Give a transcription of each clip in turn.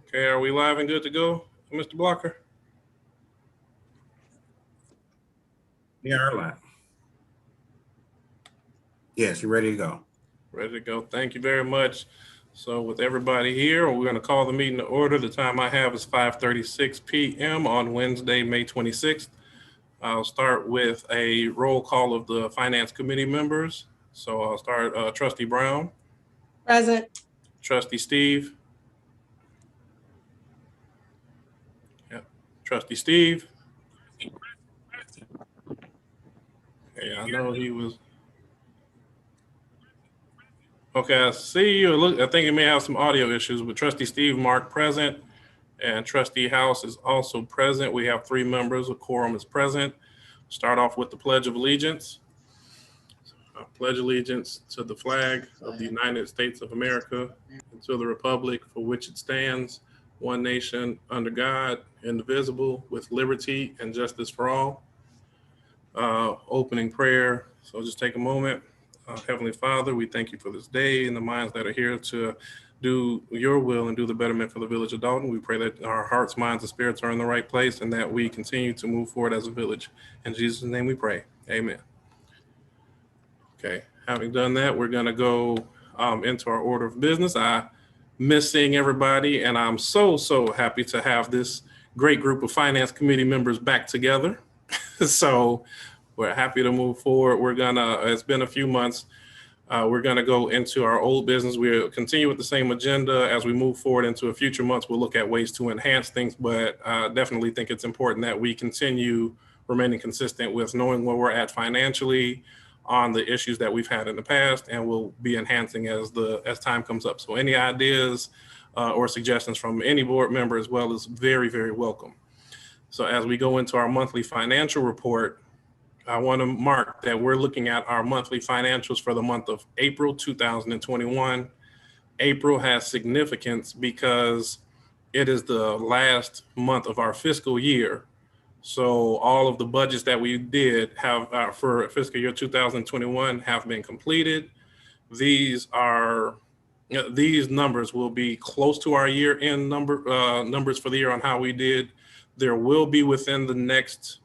Okay, are we live and good to go, Mr. Blocker? We are live. Yes, you're ready to go. Ready to go. Thank you very much. So with everybody here, we're going to call the meeting to order. The time I have is 5:36 p.m. on Wednesday, May 26th. I'll start with a roll call of the Finance Committee members. So I'll start Trustee Brown. Present. Trustee Steve. Yep. Trustee Steve. Yeah, I know he was. Okay, I see you. Look, I think it may have some audio issues, but Trustee Steve Mark present, and Trustee House is also present. We have 3 members. A quorum is present. Start off with the Pledge of Allegiance. I pledge allegiance to the flag of the United States of America and to the republic for which it stands, one nation under God, indivisible, with liberty and justice for all. Opening prayer. So just take a moment. Heavenly Father, we thank you for this day and the minds that are here to do your will and do the betterment for the village of Dolton. We pray that our hearts, minds, and spirits are in the right place and that we continue to move forward as a village. In Jesus' name we pray. Amen. Okay, having done that, we're going to go into our order of business. I miss seeing everybody, and I'm so happy to have this great group of Finance Committee members back together. So we're happy to move forward. It's been a few months. We're gonna go into our old business. We'll continue with the same agenda. As we move forward into a future months, we'll look at ways to enhance things, but I definitely think it's important that we continue remaining consistent with knowing where we're at financially on the issues that we've had in the past, and we'll be enhancing as time comes up. So any ideas or suggestions from any board member as well is very welcome. So as we go into our monthly financial report, I want to mark that we're looking at our monthly financials for the month of April 2021. April has significance because it is the last month of our fiscal year. So all of the budgets that we did have for fiscal year 2021 have been completed. These numbers will be close to our year-end numbers for the year on how we did. There will be within the next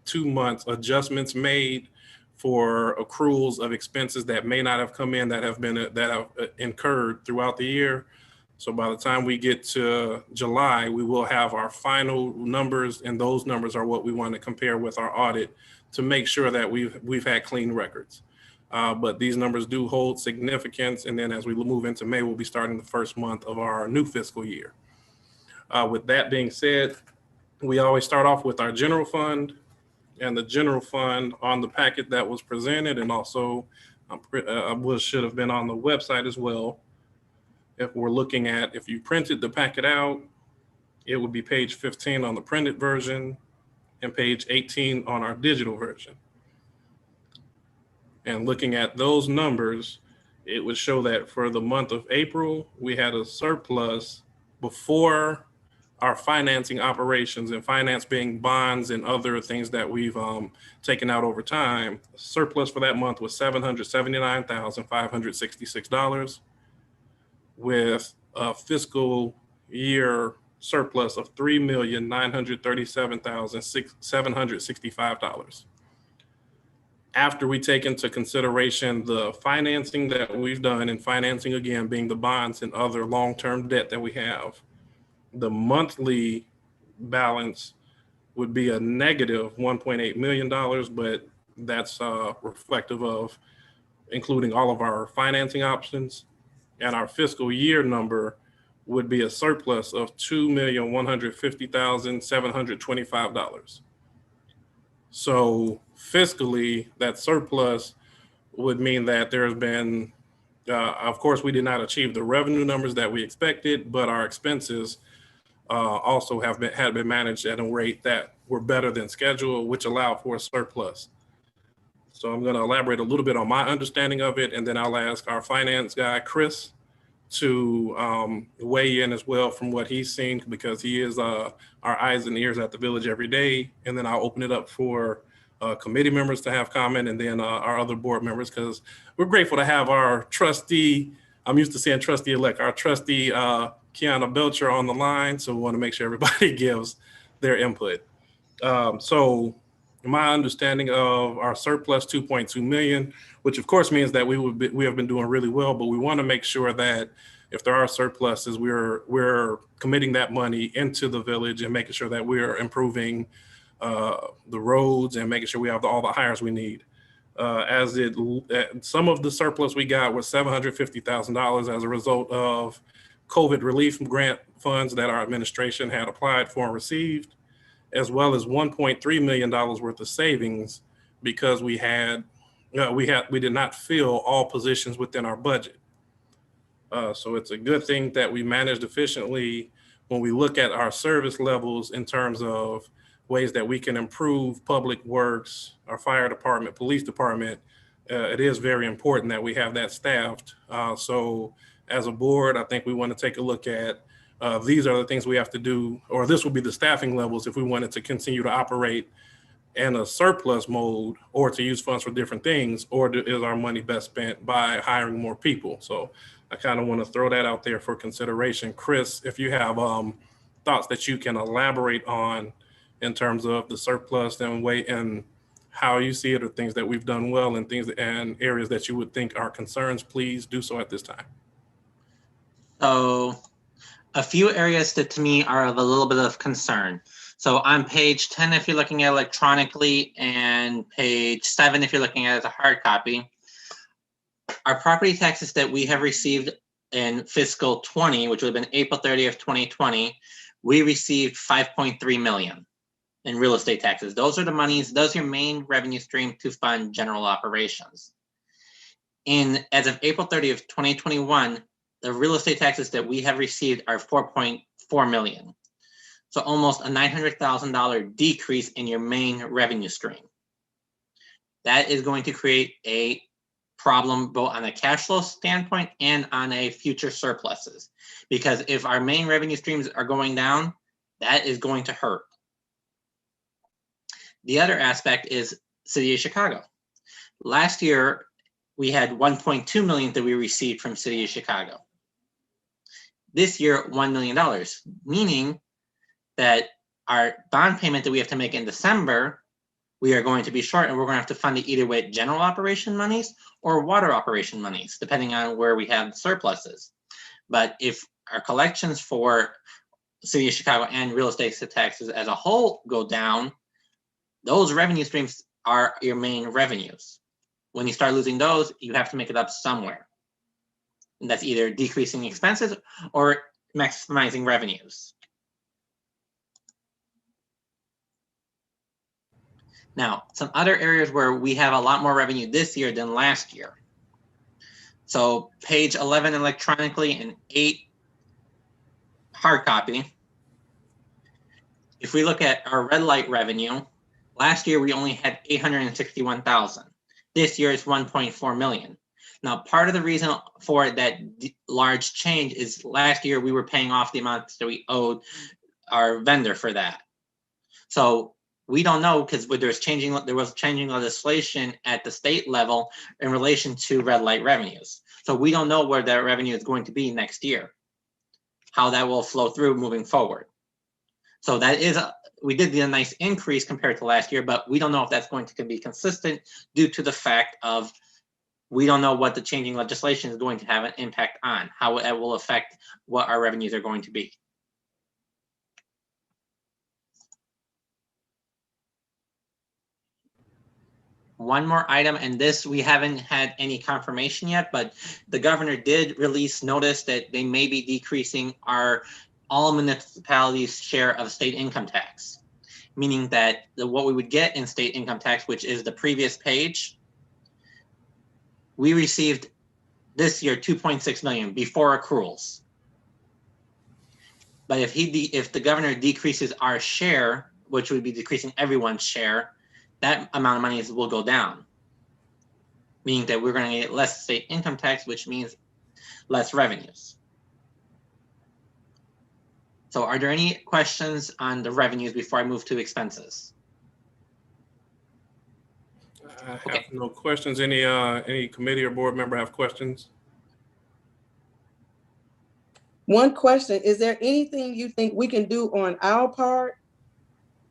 2 months adjustments made for accruals of expenses that may not have come in that have incurred throughout the year. So by the time we get to July, we will have our final numbers, and those numbers are what we want to compare with our audit to make sure that we've had clean records. But these numbers do hold significance, and then as we move into May, we'll be starting the first month of our new fiscal year. With that being said, we always start off with our general fund, and the general fund on the packet that was presented, and also should have been on the website as well. If you printed the packet out, it would be page 15 on the printed version and page 18 on our digital version. And looking at those numbers, it would show that for the month of April, we had a surplus before our financing operations, and finance being bonds and other things that we've taken out over time. Surplus for that month was $779,566 with a fiscal year surplus of $3,937,765. After we take into consideration the financing that we've done, and financing again being the bonds and other long-term debt that we have, the monthly balance would be a negative $1.8 million, but that's reflective of including all of our financing options. And our fiscal year number would be a surplus of $2,150,725. So fiscally, that surplus would mean that there's been, of course, we did not achieve the revenue numbers that we expected, but our expenses also had been managed at a rate that were better than schedule, which allowed for a surplus. So I'm going to elaborate a little bit on my understanding of it, and then I'll ask our finance guy, Chris, to weigh in as well from what he's seen, because he is our eyes and ears at the village every day. And then I'll open it up for committee members to have comment, and then our other board members, because we're grateful to have our trustee I'm used to seeing trustee-elect, our trustee Kiana Belcher on the line, so we want to make sure everybody gives their input. So my understanding of our surplus 2.2 million, which of course means that we have been doing really well, but we want to make sure that if there are surpluses, we're committing that money into the village and making sure that we're improving the roads and making sure we have all the hires we need. Some of the surplus we got was $750,000 as a result of COVID relief grant funds that our administration had applied for and received, as well as $1.3 million worth of savings because we did not fill all positions within our budget. So it's a good thing that we managed efficiently when we look at our service levels in terms of ways that we can improve public works, our fire department, police department. It is very important that we have that staffed. So as a board, I think we want to take a look at these are the things we have to do, or this will be the staffing levels if we wanted to continue to operate in a surplus mode or to use funds for different things, or is our money best spent by hiring more people? So I kind of want to throw that out there for consideration. Chris, if you have thoughts that you can elaborate on in terms of the surplus and how you see it, or things that we've done well and things and areas that you would think are concerns, please do so at this time. So a few areas that to me are of a little bit of concern. So on page 10, if you're looking at electronically, and page 7, if you're looking at it as a hard copy, our property taxes that we have received in fiscal 20, which would have been April 30th, 2020, we received 5.3 million in real estate taxes. Those are the monies, those are your main revenue stream to fund general operations. As of April 30th, 2021, the real estate taxes that we have received are 4.4 million. So almost a $900,000 decrease in your main revenue stream. That is going to create a problem both on a cash flow standpoint and on a future surpluses. Because if our main revenue streams are going down, that is going to hurt. The other aspect is City of Chicago. Last year, we had 1.2 million that we received from City of Chicago. This year, $1 million, meaning that our bond payment that we have to make in December, we are going to be short, and we're going to have to fund it either with general operation monies or water operation monies, depending on where we have surpluses. But if our collections for City of Chicago and real estate taxes as a whole go down, those revenue streams are your main revenues. When you start losing those, you have to make it up somewhere. And that's either decreasing expenses or maximizing revenues. Now, some other areas where we have a lot more revenue this year than last year. So page 11 electronically and 8 hard copy. If we look at our red light revenue, last year we only had 861,000. This year it's 1.4 million. Now, part of the reason for that large change is last year we were paying off the amounts that we owed our vendor for that. So we don't know, because there was changing legislation at the state level in relation to red light revenues. So we don't know where that revenue is going to be next year, how that will flow through moving forward. So that is, we did get a nice increase compared to last year, but we don't know if that's going to be consistent due to the fact of we don't know what the changing legislation is going to have an impact on, how it will affect what our revenues are going to be. One more item, and this we haven't had any confirmation yet, but the governor did release notice that they may be decreasing all municipalities' share of state income tax, meaning that what we would get in state income tax, which is the previous page, we received this year 2.6 million before accruals. But if the governor decreases our share, which would be decreasing everyone's share, that amount of money will go down, meaning that we're going to get less state income tax, which means less revenues. So are there any questions on the revenues before I move to expenses? I have no questions. Any committee or board member have questions? One question, is there anything you think we can do on our part?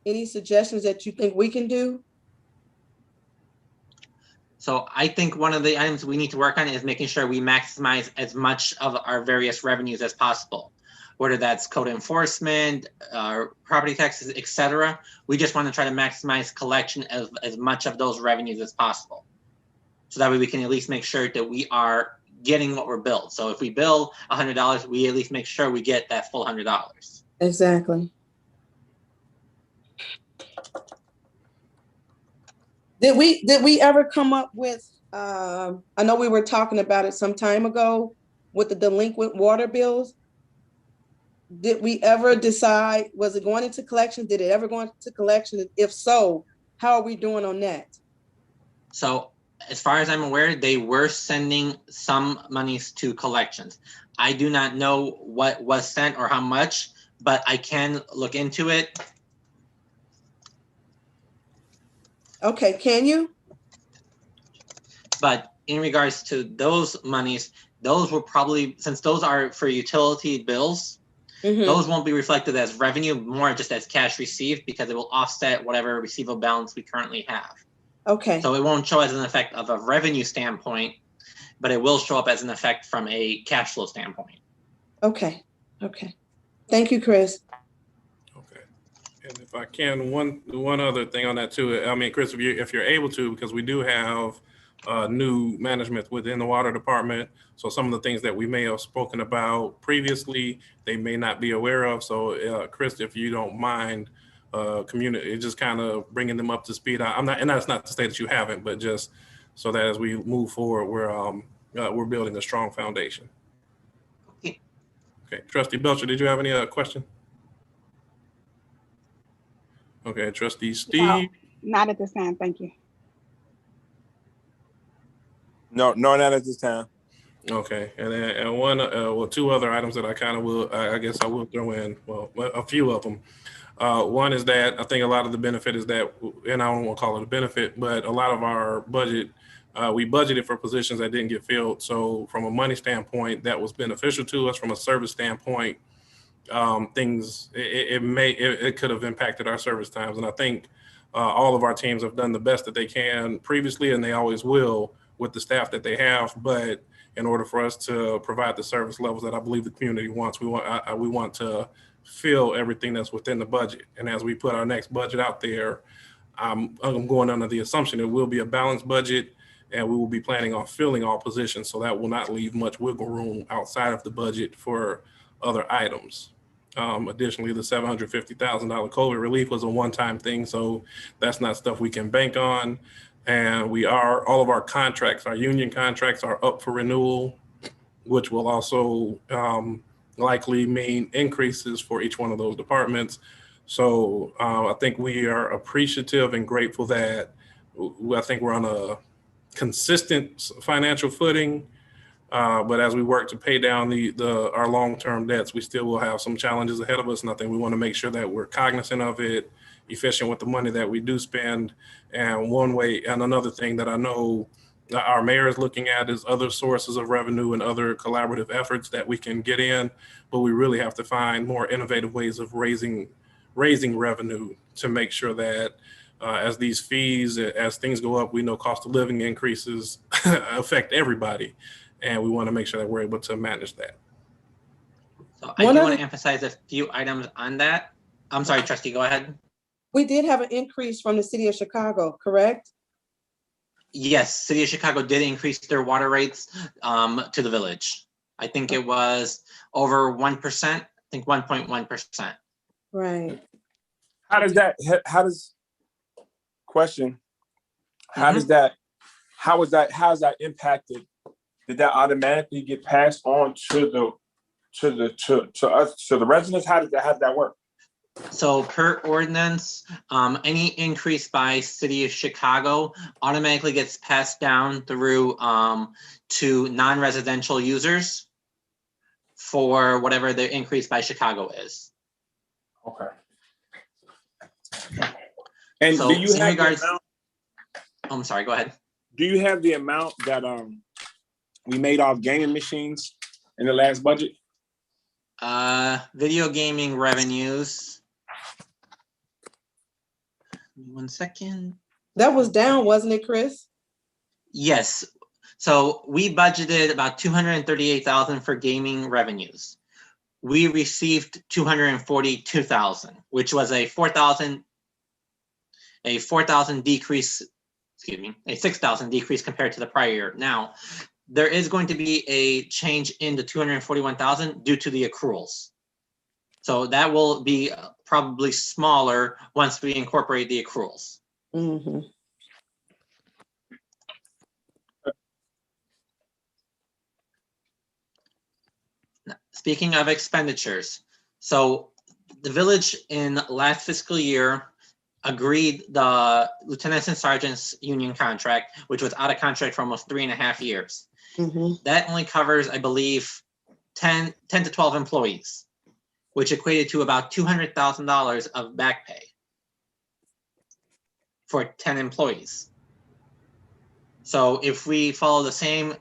Any suggestions that you think we can do? So I think one of the items we need to work on is making sure we maximize as much of our various revenues as possible, whether that's code enforcement, property taxes, etc. We just want to try to maximize collection of as much of those revenues as possible. So that way we can at least make sure that we are getting what we're billed. So if we bill $100, we at least make sure we get that full $100. Exactly. Did we ever come up with, I know we were talking about it some time ago with the delinquent water bills. Did we ever decide, was it going into collection? Did it ever go into collection? If so, how are we doing on that? So as far as I'm aware, they were sending some monies to collections. I do not know what was sent or how much, but I can look into it. Okay, can you? But in regards to those monies, those will probably, since those are for utility bills, those won't be reflected as revenue, more just as cash received, because it will offset whatever receivable balance we currently have. Okay. So it won't show as an effect of a revenue standpoint, but it will show up as an effect from a cash flow standpoint. Okay. Okay. Thank you, Chris. Okay. And if I can, one other thing on that too. I mean, Chris, if you're able to, because we do have new management within the water department. So some of the things that we may have spoken about previously, they may not be aware of. So Chris, if you don't mind, community, just kind of bringing them up to speed. I'm not, and that's not to say that you haven't, but just so that as we move forward, we're building a strong foundation. Okay. Okay, Trustee Belcher, did you have any question? Okay, Trustee Steve. No, not at this time, thank you. No, not at this time. Okay, and one, well, two other items that I kind of will, I guess I will throw in. Well, a few of them. One is that I think a lot of the benefit is that, and I don't want to call it a benefit, but a lot of our budget, we budgeted for positions that didn't get filled. So from a money standpoint, that was beneficial to us. From a service standpoint, things, it could have impacted our service times. And I think all of our teams have done the best that they can previously, and they always will with the staff that they have. But in order for us to provide the service levels that I believe the community wants, we want to fill everything that's within the budget. And as we put our next budget out there, I'm going under the assumption it will be a balanced budget, and we will be planning on filling all positions. So that will not leave much wiggle room outside of the budget for other items. Additionally, the $750,000 COVID relief was a one-time thing. So that's not stuff we can bank on. And all of our contracts, our union contracts are up for renewal, which will also likely mean increases for each one of those departments. So I think we are appreciative and grateful that I think we're on a consistent financial footing. But as we work to pay down our long-term debts, we still will have some challenges ahead of us. And I think we want to make sure that we're cognizant of it, efficient with the money that we do spend. And one way, and another thing that I know our mayor is looking at is other sources of revenue and other collaborative efforts that we can get in, but we really have to find more innovative ways of raising revenue to make sure that as these fees, as things go up, we know cost of living increases affect everybody. And we want to make sure that we're able to manage that. So I do want to emphasize a few items on that. I'm sorry, Trustee, go ahead. We did have an increase from the city of Chicago, correct? Yes, City of Chicago did increase their water rates to the village. I think it was over 1%, I think 1.1%. Right. How is that impacted? Did that automatically get passed on to the residents? How does that work? So per ordinance, any increase by City of Chicago automatically gets passed down through to non-residential users for whatever the increase by Chicago is. Okay. And so do you have regards, I'm sorry, go ahead. Do you have the amount that we made off gaming machines in the last budget? Video gaming revenues. Give me 1 second. That was down, wasn't it, Chris? Yes. So we budgeted about 238,000 for gaming revenues. We received 242,000, which was a 4,000 decrease, a 6,000 decrease compared to the prior year. Now, there is going to be a change in the 241,000 due to the accruals. So that will be probably smaller once we incorporate the accruals. Mm-hmm. Speaking of expenditures, so the village in last fiscal year agreed the lieutenants and sergeants union contract, which was out of contract for almost 3.5 years. Mm-hmm. That only covers, I believe, 10 to 12 employees, which equated to about $200,000 of back pay for 10 employees. So if we follow the same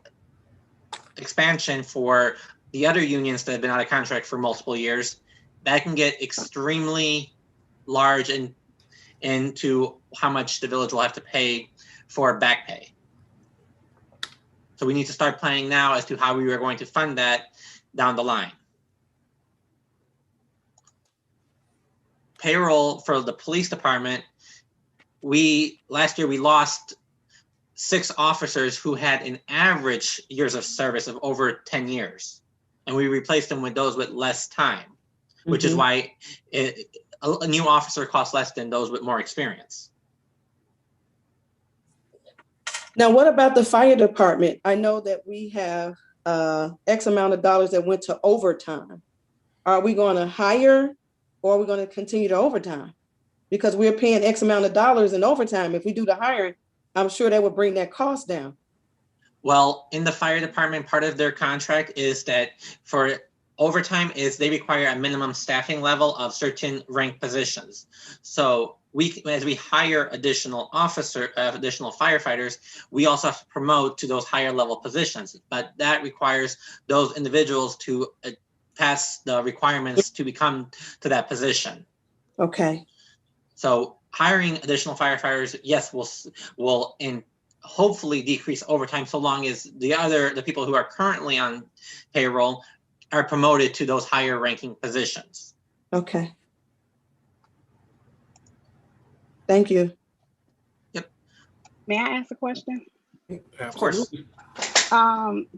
expansion for the other unions that have been out of contract for multiple years, that can get extremely large and into how much the village will have to pay for back pay. So we need to start planning now as to how we are going to fund that down the line. Payroll for the police department, last year we lost 6 officers who had an average years of service of over 10 years. And we replaced them with those with less time, which is why a new officer costs less than those with more experience. Now, what about the fire department? I know that we have X amount of dollars that went to overtime. Are we going to hire or are we going to continue to overtime? Because we're paying X amount of dollars in overtime. If we do the hiring, I'm sure that would bring that cost down. Well, in the fire department, part of their contract is that for overtime is they require a minimum staffing level of certain rank positions. So as we hire additional firefighters, we also have to promote to those higher level positions. But that requires those individuals to pass the requirements to become to that position. Okay. So hiring additional firefighters, yes, will hopefully decrease overtime so long as the people who are currently on payroll are promoted to those higher ranking positions. Okay. Thank you. Yep. May I ask a question? Of course.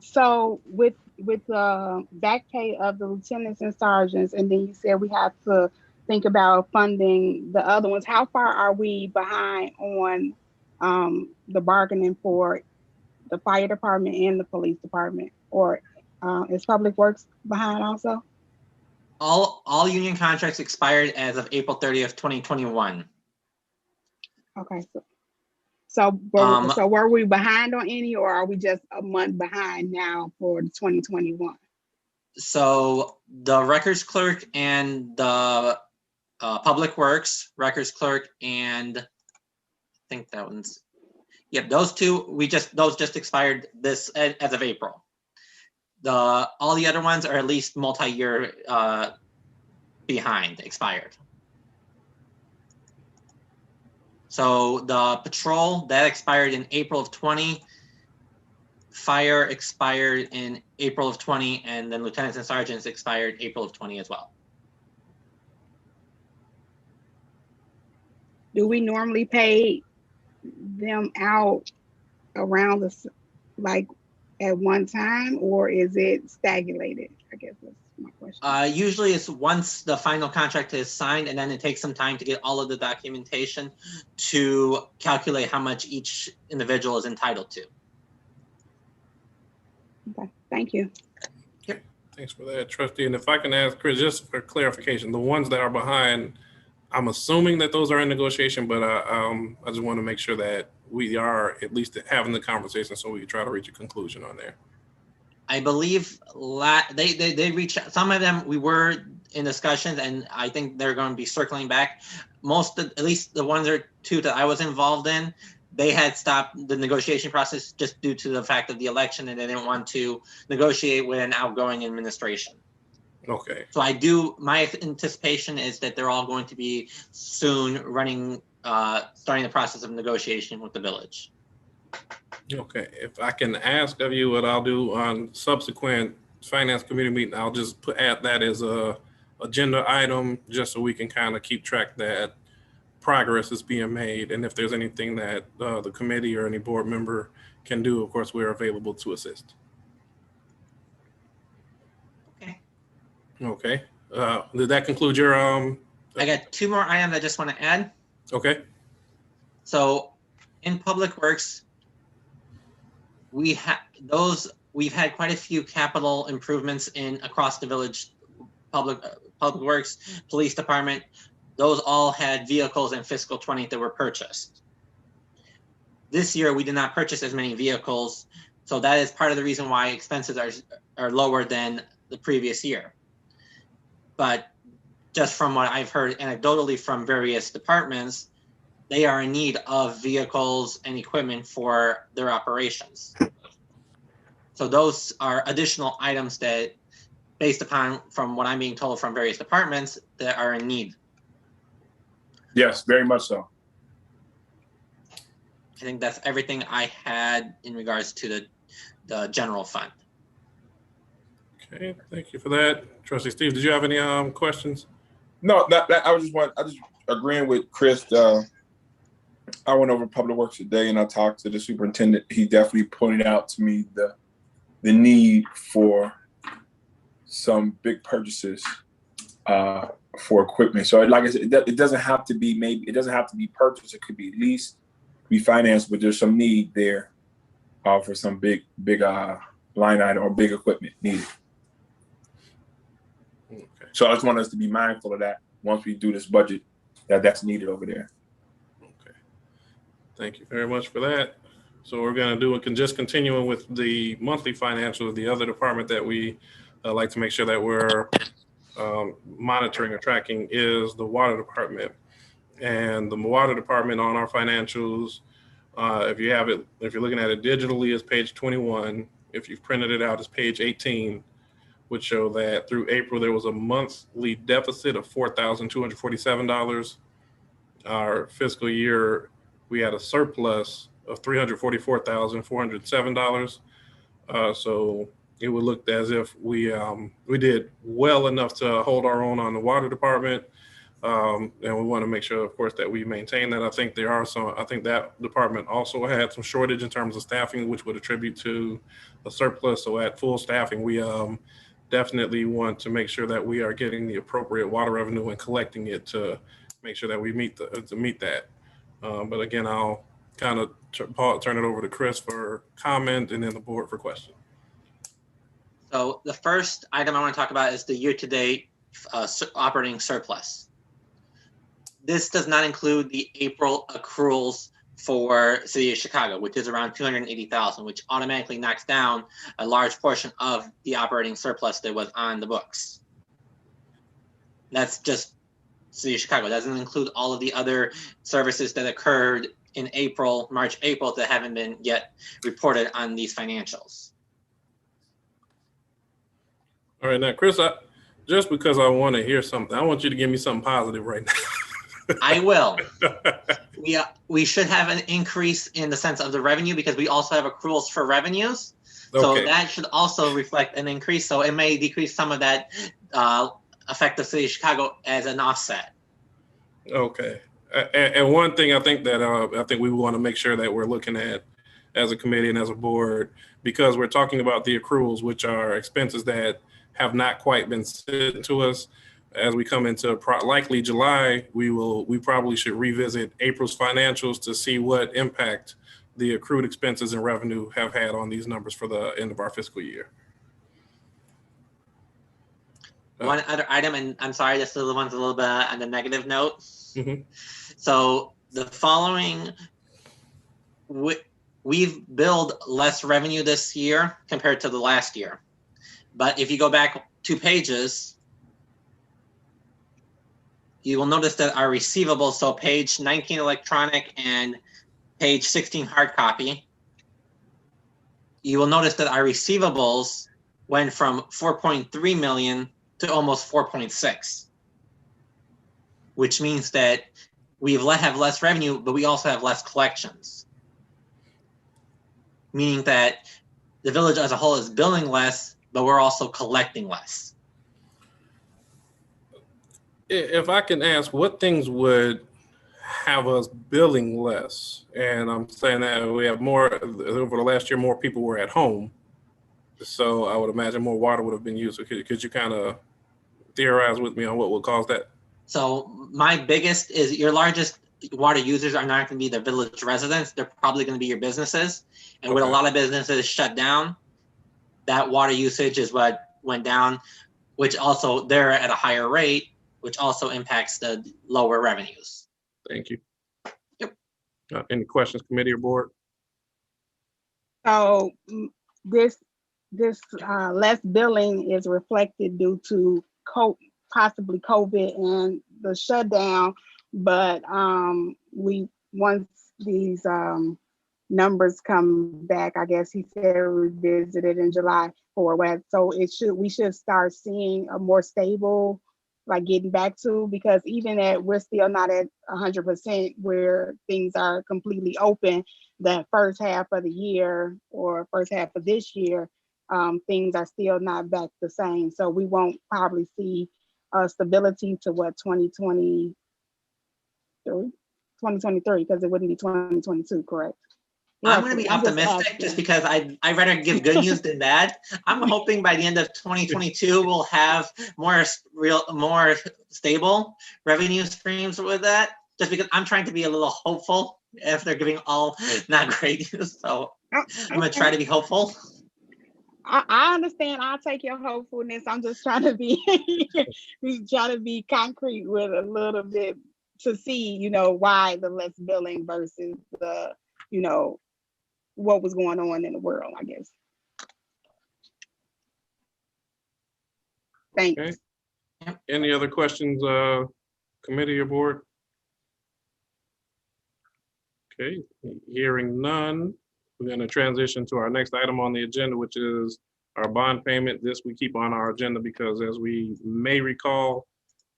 So with the back pay of the lieutenants and sergeants, and then you said we have to think about funding the other ones. How far are we behind on the bargaining for the fire department and the police department? Or is Public Works behind also? All union contracts expired as of April 30th, 2021. Okay, so were we behind on any, or are we just a month behind now for 2021? So the records clerk and the Public Works records clerk, and I think that one's, yep, those two, those just expired this as of April. All the other ones are at least multi-year behind, expired. So the patrol, that expired in April of 20. Fire expired in April of 20, and then lieutenants and sergeants expired April of 20 as well. Do we normally pay them out around like at one time, or is it stagnated? I guess that's my question. Usually it's once the final contract is signed, and then it takes some time to get all of the documentation to calculate how much each individual is entitled to. Okay, thank you. Yep. Thanks for that, trustee. And if I can ask Chris, just for clarification, the ones that are behind, I'm assuming that those are in negotiation, but I just want to make sure that we are at least having the conversation so we can try to reach a conclusion on there. I believe they reached out. Some of them we were in discussions, and I think they're going to be circling back. At least the ones or two that I was involved in, they had stopped the negotiation process just due to the fact of the election, and they didn't want to negotiate with an outgoing administration. Okay. So my anticipation is that they're all going to be soon running, starting the process of negotiation with the village. Okay. If I can ask of you what I'll do on subsequent finance committee meeting, I'll just add that as a agenda item, just so we can kind of keep track that progress is being made. And if there's anything that the committee or any board member can do, of course, we're available to assist. Okay. Okay. Did that conclude your I got 2 more items I just want to add. okay. So in Public Works, we've had quite a few capital improvements across the village. Public Works, Police Department, those all had vehicles in fiscal 20 that were purchased. This year, we did not purchase as many vehicles, so that is part of the reason why expenses are lower than the previous year. But just from what I've heard anecdotally from various departments, they are in need of vehicles and equipment for their operations. So those are additional items that, based upon from what I'm being told from various departments, that are in need. Yes, very much so. I think that's everything I had in regards to the general fund. Okay, thank you for that. Trustee Steve, did you have any questions? No, I just agreeing with Chris. I went over Public Works today and I talked to the superintendent. He definitely pointed out to me the need for some big purchases for equipment. So like I said, it doesn't have to be purchased. It could be leased, be financed, but there's some need there for some big line item or big equipment needed. Okay. So I just want us to be mindful of that once we do this budget, that's needed over there. Okay. Thank you very much for that. So we're going to just continuing with the monthly financials of the other department that we like to make sure that we're monitoring or tracking is the water department. And the water department on our financials, if you're looking at it digitally, is page 21. If you've printed it out, it's page 18, which show that through April, there was a monthly deficit of $4,247. Our fiscal year, we had a surplus of $344,407. So it would look as if we did well enough to hold our own on the water department. And we want to make sure, of course, that we maintain that. I think that department also had some shortage in terms of staffing, which would attribute to a surplus. So at full staffing, we definitely want to make sure that we are getting the appropriate water revenue and collecting it to make sure that we meet that. But again, I'll kind of turn it over to Chris for comment and then the board for question. So the first item I want to talk about is the year-to-date operating surplus. This does not include the April accruals for City of Chicago, which is around $280,000, which automatically knocks down a large portion of the operating surplus that was on the books. That's just City of Chicago. It doesn't include all of the other services that occurred in March, April that haven't been yet reported on these financials. All right, now, Chris, just because I want to hear something, I want you to give me something positive right now. I will. We should have an increase in the sense of the revenue because we also have accruals for revenues. So Okay. that should also reflect an increase. So it may decrease some of that effect of City of Chicago as an offset. Okay. And one thing I think we want to make sure that we're looking at as a committee and as a board, because we're talking about the accruals, which are expenses that have not quite been sent to us. As we come into likely July, we probably should revisit April's financials to see what impact the accrued expenses and revenue have had on these numbers for the end of our fiscal year. One other item, and I'm sorry, this is the one's a little bit on the negative note. Mm-hmm. So the following, we've billed less revenue this year compared to the last year. But if you go back 2 pages, you will notice that our receivables, so page 19 electronic and page 16 hard copy, you will notice that our receivables went from 4.3 million to almost 4.6, which means that we have less revenue, but we also have less collections, meaning that the village as a whole is billing less, but we're also collecting less. If I can ask, what things would have us billing less? And I'm saying that we have more, over the last year, more people were at home. So I would imagine more water would have been used. So could you kind of theorize with me on what would cause that? So my biggest is your largest water users are not going to be the village residents. They're probably going to be your businesses. And with a Okay. lot of businesses shut down, that water usage is what went down, which also they're at a higher rate, which also impacts the lower revenues. Thank you. Yep. Any questions, committee or board? So this less billing is reflected due to possibly COVID and the shutdown, but once these numbers come back, I guess he said revisited in July for what, so we should start seeing a more stable, like getting back to, because even at, we're still not at 100% where things are completely open. The first half of the year or first half of this year, things are still not back the same. So we won't probably see stability to what 2023, because it wouldn't be 2022, correct? I'm going to be optimistic just because I'd rather give good news than bad. I'm hoping by the end of 2022, we'll have more stable revenue streams with that, just because I'm trying to be a little hopeful if they're giving all not great news. So I'm going to try to be hopeful. I understand. I'll take your hopefulness. I'm just trying to be concrete with a little bit to see, why the less billing versus the, what was going on in the world, I guess. Thanks. Okay. Any other questions, committee or board? Okay, hearing none, we're going to transition to our next item on the agenda, which is our bond payment. This we keep on our agenda because, as we may recall,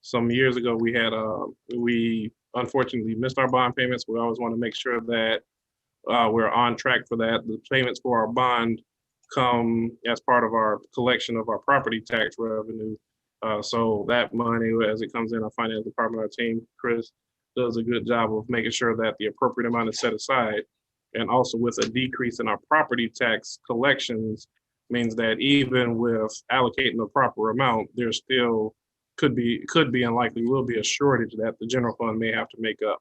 some years ago we unfortunately missed our bond payments. We always want to make sure that we're on track for that. The payments for our bond come as part of our collection of our property tax revenue. So that money, as it comes in, our finance department, our team, Chris, does a good job of making sure that the appropriate amount is set aside. And also with a decrease in our property tax collections means that even with allocating the proper amount, there still could be and likely will be a shortage that the general fund may have to make up.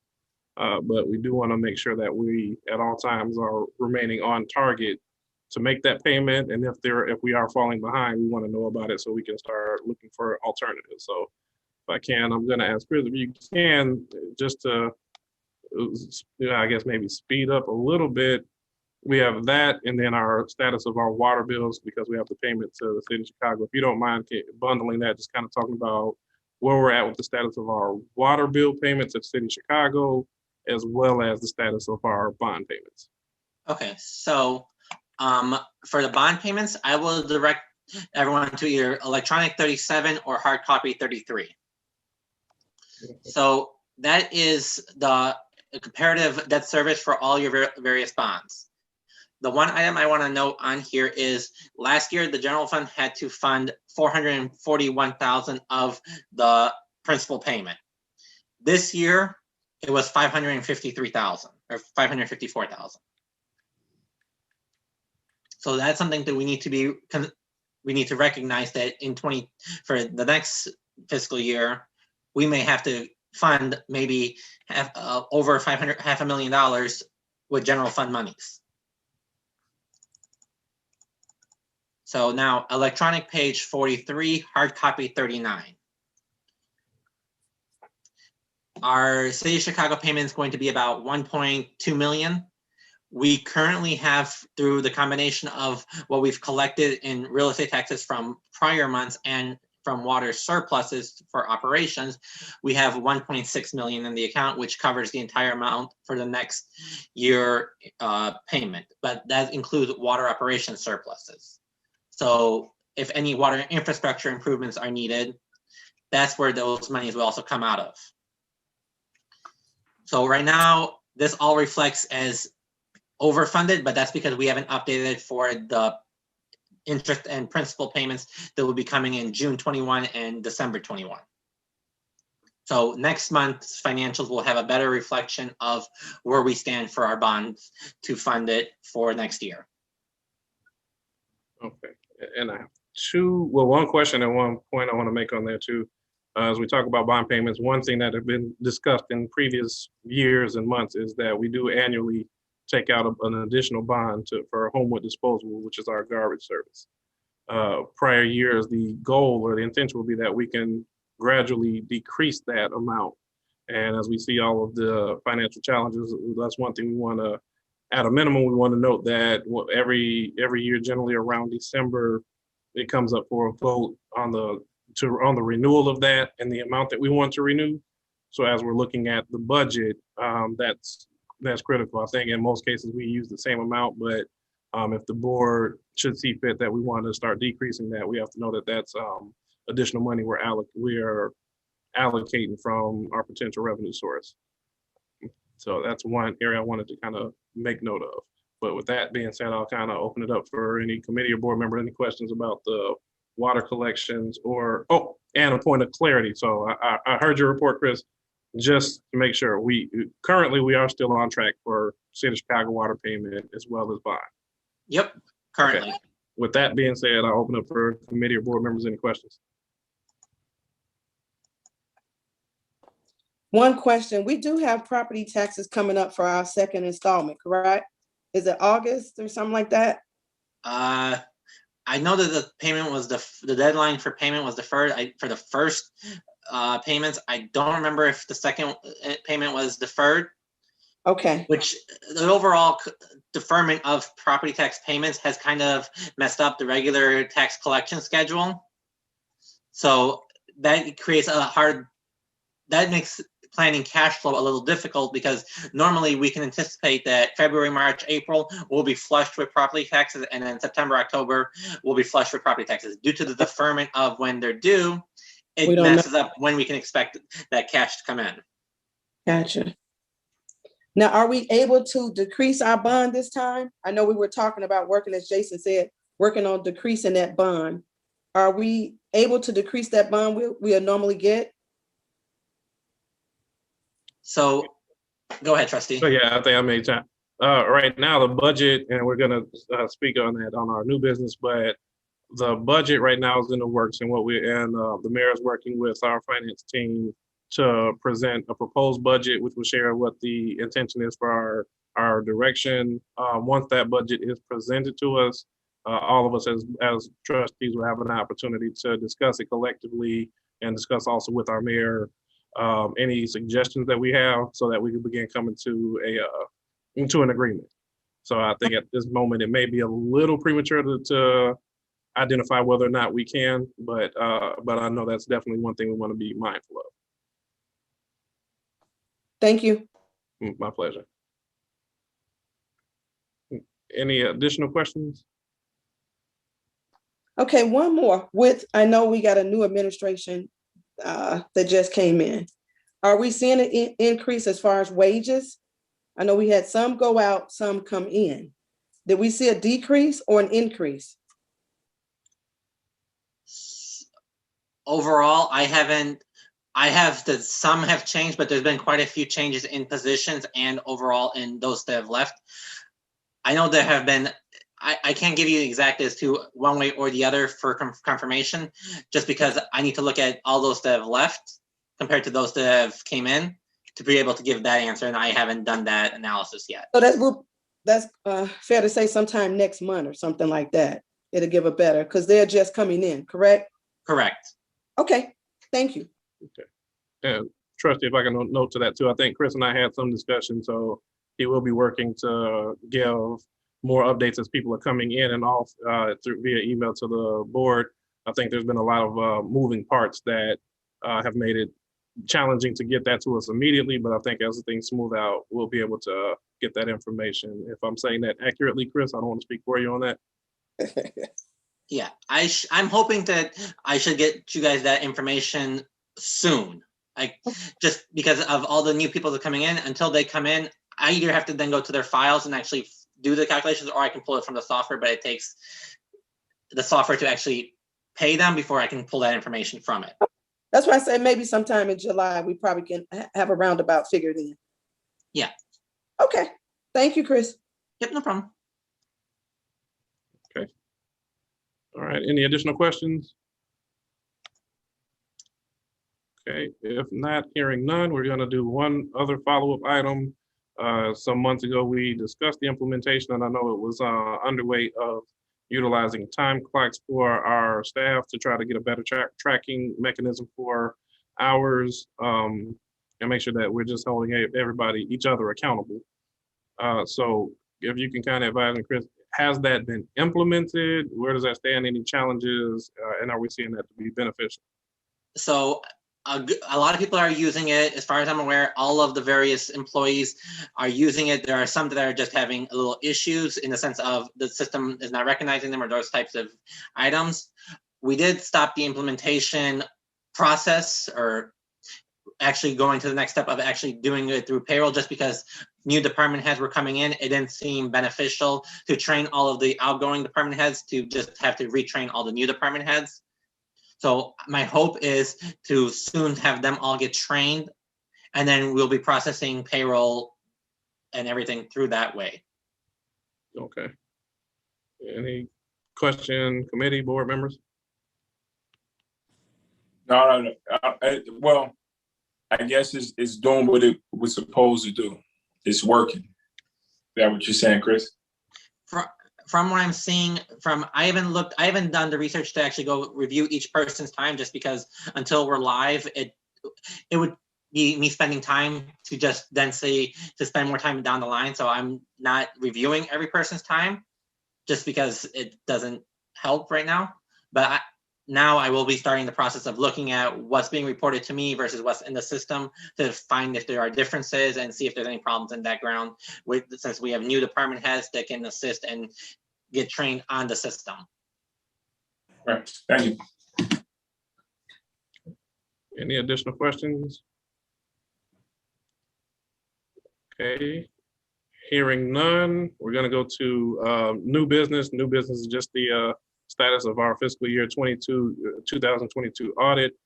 But we do want to make sure that we at all times are remaining on target to make that payment. And if we are falling behind, we want to know about it so we can start looking for alternatives. So if I can, I'm going to ask Chris if you can, just to, I guess maybe speed up a little bit. We have that, and then our status of our water bills, because we have the payment to the city of Chicago. If you don't mind bundling that, just kind of talking about where we're at with the status of our water bill payments to the city of Chicago, as well as the status of our bond payments. Okay, so for the bond payments, I will direct everyone to either electronic 37 or hard copy 33. So that is the comparative debt service for all your various bonds. The one item I want to note on here is last year, the general fund had to fund $441,000 of the principal payment. This year, it was $553,000 or $554,000. So that's something that we need to recognize that for the next fiscal year, we may have to fund maybe over $500,000 with general fund monies. So now electronic page 43, hard copy 39. Our City of Chicago payment is going to be about 1.2 million. We currently have, through the combination of what we've collected in real estate taxes from prior months and from water surpluses for operations, we have 1.6 million in the account, which covers the entire amount for the next year payment. But that includes water operation surpluses. So if any water infrastructure improvements are needed, that's where those monies will also come out of. So right now, this all reflects as overfunded, but that's because we haven't updated for the interest and principal payments that will be coming in June 21 and December 21. So next month's financials will have a better reflection of where we stand for our bonds to fund it for next year. Okay, and I have one question and one point I want to make on there too. As we talk about bond payments, one thing that have been discussed in previous years and months is that we do annually take out an additional bond for Homewood Disposal, which is our garbage service. Prior years, the goal or the intention will be that we can gradually decrease that amount. And as we see all of the financial challenges, that's one thing we want to, at a minimum, we want to note that every year, generally around December, it comes up for a vote on the renewal of that and the amount that we want to renew. So as we're looking at the budget, that's critical. I think in most cases we use the same amount, but if the board should see fit that we want to start decreasing that, we have to know that that's additional money we are allocating from our potential revenue source. So that's one area I wanted to kind of make note of. But with that being said, I'll kind of open it up for any committee or board member, any questions about the water collections and a point of clarity. So I heard your report, Chris. Just to make sure, we are still on track for City of Chicago water payment as well as bond. Yep, currently. Okay. With that being said, I'll open up for committee or board members. Any questions? One question, we do have property taxes coming up for our second installment, correct? Is it August or something like that? I know that the payment was the deadline for payment was deferred for the first payments. I don't remember if the second payment was deferred. Okay. Which the overall deferment of property tax payments has kind of messed up the regular tax collection schedule. So that creates that makes planning cash flow a little difficult, because normally we can anticipate that February, March, April will be flushed with property taxes, and then September, October will be flushed with property taxes. Due to the deferment of when they're due, it messes up when we can expect that cash to come in. Gotcha. Now, are we able to decrease our bond this time? I know we were talking about working, as Jason said, working on decreasing that bond. Are we able to decrease that bond we'll normally get? So go ahead, trustee. So yeah, I think I made time. Right now, the budget, and we're gonna speak on that on our new business, but the budget right now is in the works, and the mayor is working with our finance team to present a proposed budget, which will share what the intention is for our direction. Once that budget is presented to us, all of us as trustees will have an opportunity to discuss it collectively and discuss also with our mayor any suggestions that we have, so that we can begin coming to an agreement. So I think at this moment it may be a little premature to identify whether or not we can, but I know that's definitely one thing we want to be mindful of. Thank you. My pleasure. Any additional questions? Okay, one more. I know we got a new administration that just came in. Are we seeing an increase as far as wages? I know we had some go out, some come in. Did we see a decrease or an increase? Overall, some have changed, but there's been quite a few changes in positions and overall in those that have left. I know there have been, I can't give you exact as to one way or the other for confirmation, just because I need to look at all those that have left compared to those that have came in to be able to give that answer, and I haven't done that analysis yet. So that's fair to say sometime next month or something like that. It'll give a better, because they're just coming in, correct? Correct. Okay, thank you. Okay. And trustee, if I can note to that too, I think Chris and I had some discussion, so he will be working to give more updates as people are coming in and off via email to the board. I think there's been a lot of moving parts that have made it challenging to get that to us immediately, but I think as things smooth out, we'll be able to get that information. If I'm saying that accurately, Chris, I don't want to speak for you on that. Yeah, I'm hoping that I should get you guys that information soon. Like, just because of all the new people that are coming in, until they come in, I either have to then go to their files and actually do the calculations, or I can pull it from the software, but it takes the software to actually pay them before I can pull that information from it. That's why I say maybe sometime in July, we probably can have a roundabout figure then. Yeah. Okay. Thank you, Chris. Yep, no problem. All right, any additional questions? Okay, if not, hearing none, we're gonna do one other follow-up item. Some months ago, we discussed the implementation, and I know it was underway of utilizing time clocks for our staff to try to get a better tracking mechanism for hours, and make sure that we're just holding everybody, each other accountable. So if you can kind of advise me, Chris, has that been implemented? Where does that stand? Any challenges? And are we seeing that to be beneficial? So a lot of people are using it. As far as I'm aware, all of the various employees are using it. There are some that are just having a little issues in the sense of the system is not recognizing them or those types of items. We did stop the implementation process, or actually going to the next step of actually doing it through payroll, just because new department heads were coming in. It didn't seem beneficial to train all of the outgoing department heads to just have to retrain all the new department heads. So my hope is to soon have them all get trained, and then we'll be processing payroll and everything through that way. Okay. Any question, committee, board members? No. Well, I guess it's doing what it was supposed to do. It's working. Is that what you're saying, Chris? From what I'm seeing, I haven't done the research to actually go review each person's time, just because until we're live, it would be me spending time to just then say to spend more time down the line. So I'm not reviewing every person's time, just because it doesn't help right now. But now I will be starting the process of looking at what's being reported to me versus what's in the system to find if there are differences and see if there's any problems in that ground, since we have new department heads that can assist and get trained on the system. Right. Thank you. Any additional questions? Okay. Hearing none, we're going to go to new business. New business is just the status of our fiscal year 2022 audit.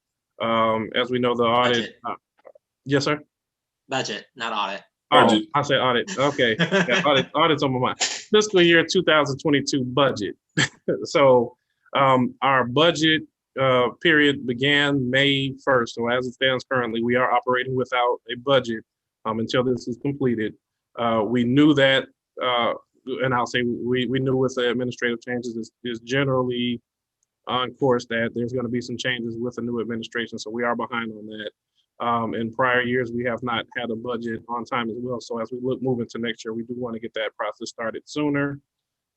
As we know, the audit. Yes, sir. Budget, not audit. Oh, I said audit. Okay. Yeah, audit's on my mind. Fiscal year 2022 budget. So our budget period began May 1st. So as it stands currently, we are operating without a budget until this is completed. We knew that, and I'll say we knew with the administrative changes is generally on course that there's going to be some changes with the new administration. So we are behind on that. In prior years, we have not had a budget on time as well. So as we move into next year, we do want to get that process started sooner.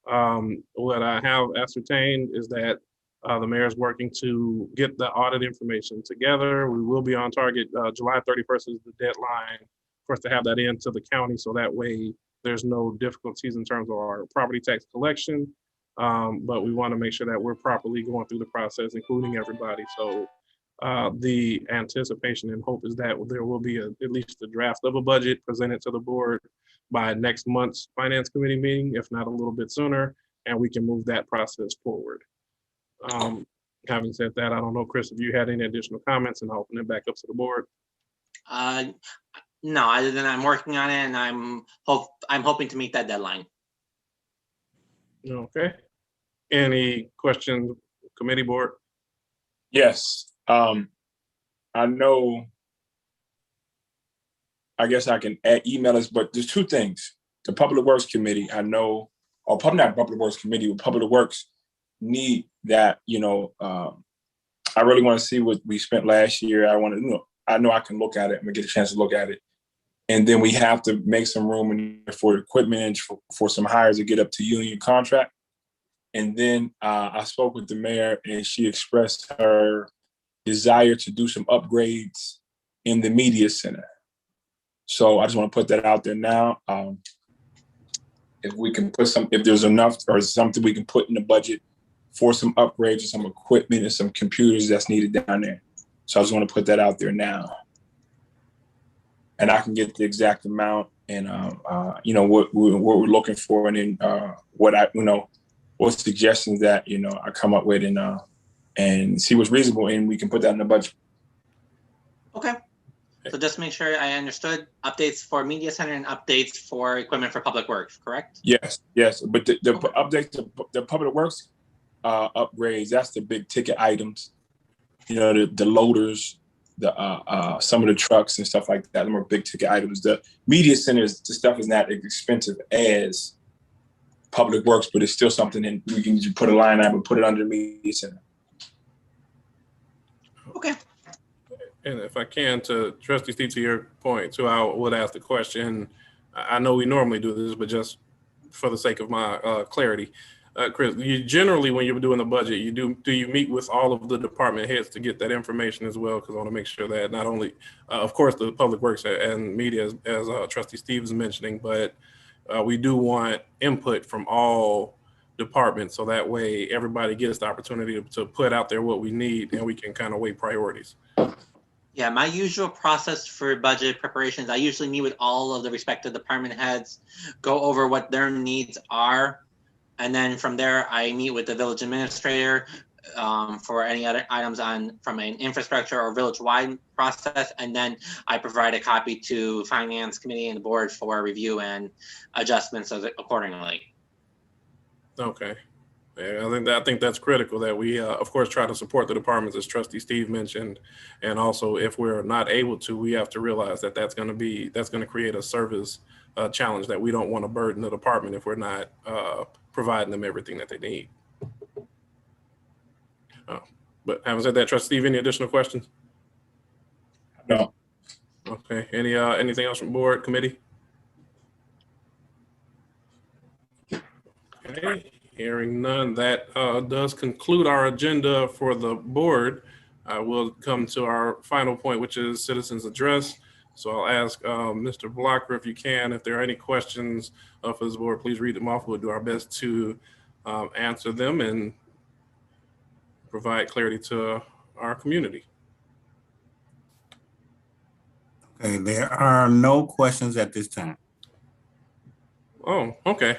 What I have ascertained is that the mayor is working to get the audit information together. We will be on target. July 31st is the deadline for us to have that into the county. So that way there's no difficulties in terms of our property tax collection. But we want to make sure that we're properly going through the process, including everybody. So the anticipation and hope is that there will be at least a draft of a budget presented to the board by next month's finance committee meeting, if not a little bit sooner, and we can move that process forward. Having said that, I don't know, Chris, if you had any additional comments, and I'll open it back up to the board. No, other than I'm working on it, and I'm hoping to meet that deadline. Okay. Any questions, committee, board? Yes. I know, I guess I can email us, but there's two things. The Public Works Committee, I know, or probably not Public Works Committee, but Public Works need that, I really want to see what we spent last year. I know I can look at it and get a chance to look at it. And then we have to make some room for equipment and for some hires to get up to union contract. And then I spoke with the mayor, and she expressed her desire to do some upgrades in the media center. So I just want to put that out there now. If we can put if there's enough or something we can put in the budget for some upgrades and some equipment and some computers that's needed down there. So I just want to put that out there now. And I can get the exact amount and, you know, what we're looking for, and then what suggestions that, you know, I come up with, and see what's reasonable, and we can put that in the budget. Okay. So just make sure I understood updates for media center and updates for equipment for public works, correct? Yes. But the updates, the public works upgrades, that's the big ticket items. You know, the loaders, some of the trucks and stuff like that, the more big ticket items. The media centers, the stuff is not as expensive as public works, but it's still something that we can just put a line item and put it under the media center. Okay. And if I can, to Trustee Steve, to your point, too, I would ask the question. I know we normally do this, but just for the sake of my clarity, Chris, you generally, when you're doing the budget, do you meet with all of the department heads to get that information as well? Because I want to make sure that not only, of course, the public works and media, as Trustee Steve is mentioning, but we do want input from all departments, so that way everybody gets the opportunity to put out there what we need, and we can kind of weigh priorities. Yeah, my usual process for budget preparations, I usually meet with all of the respective department heads, go over what their needs are, and then from there, I meet with the village administrator for any other items from an infrastructure or village-wide process, and then I provide a copy to Finance Committee and the board for review and adjustments of it accordingly. Okay. Yeah, I think that's critical, that we, of course, try to support the departments, as Trustee Steve mentioned, and also if we're not able to, we have to realize that that's going to create a service challenge that we don't want to burden the department if we're not providing them everything that they need. But having said that, Trustee Steve, any additional questions? No. Okay. Anything else from board, committee? Okay. Hearing none, that does conclude our agenda for the board. We'll come to our final point, which is citizens address. So I'll ask Mr. Blocker, if you can, if there are any questions for this board, please read them off. We'll do our best to answer them and provide clarity to our community. Okay, there are no questions at this time. Oh, okay.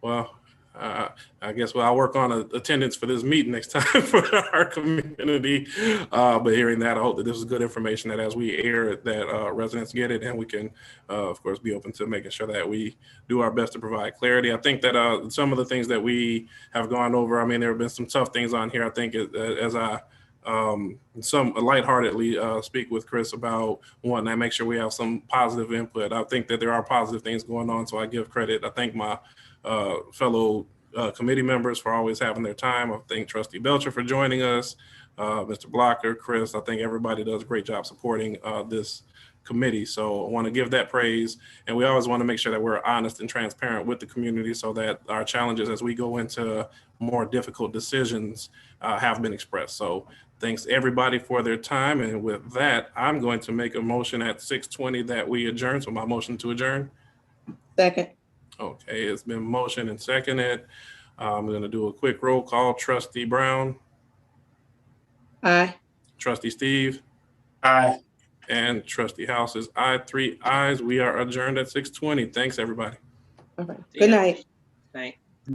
Well, I guess I'll work on attendance for this meeting next time for our community. But hearing that, I hope that this is good information, that as we air it, that residents get it, and we can, of course, be open to making sure that we do our best to provide clarity. I think that some of the things that we have gone over, I mean, there have been some tough things on here. I think as I some lightheartedly speak with Chris about wanting to make sure we have some positive input. I think that there are positive things going on, so I give credit. I thank my fellow committee members for always having their time. I thank Trustee Belcher for joining us, Mr. Blocker, Chris. I think everybody does a great job supporting this committee. So I want to give that praise. And we always want to make sure that we're honest and transparent with the community, so that our challenges as we go into more difficult decisions have been expressed. So thanks everybody for their time. And with that, I'm going to make a motion at 6:20 that we adjourn. So my motion to adjourn. Second. Okay, it's been motioned and seconded. I'm going to do a quick roll call. Trustee Brown. Aye. Trustee Steve. Aye. And Trustee House is aye. 3 ayes. We are adjourned at 6:20. Thanks, everybody. All right. Good night. Night.